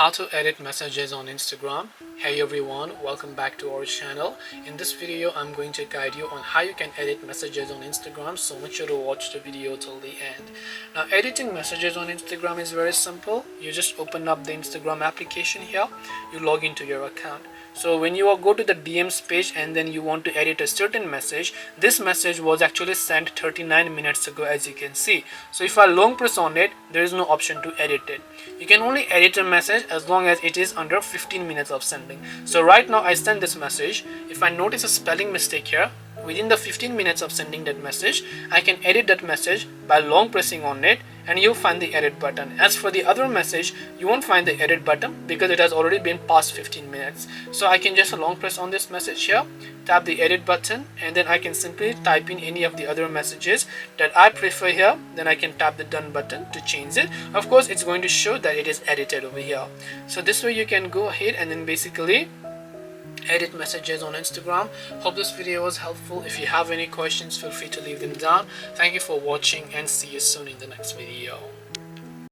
how to edit messages on Instagram. Hey everyone, welcome back to our channel. In this video I'm going to guide you on how you can edit messages on Instagram, so make sure to watch the video till the end. Now editing messages on Instagram is very simple. You just open up the Instagram application here, you log into your account. So when you go to the DMs page and then you want to edit a certain message, this message was actually sent 39 minutes ago, as you can see. So if I long press on it, there is no option to edit it. You can only edit a message as long as it is under 15 minutes of sending. So right now I send this message. If I notice a spelling mistake here, within the 15 minutes of sending that message, I can edit that message by long pressing on it, and you'll find the edit button. As for the other message, you won't find the edit button because it has already been past 15 minutes. So I can just long press on this message here, tap the edit button, and then I can simply type in any of the other messages that I prefer here. Then I can tap the done button to change it. Of course, it's going to show that it is edited over here. So this way you can go ahead and then basically edit messages on Instagram. Hope this video was helpful. If you have any questions, feel free to leave them down. Thank you for watching and see you soon in the next video.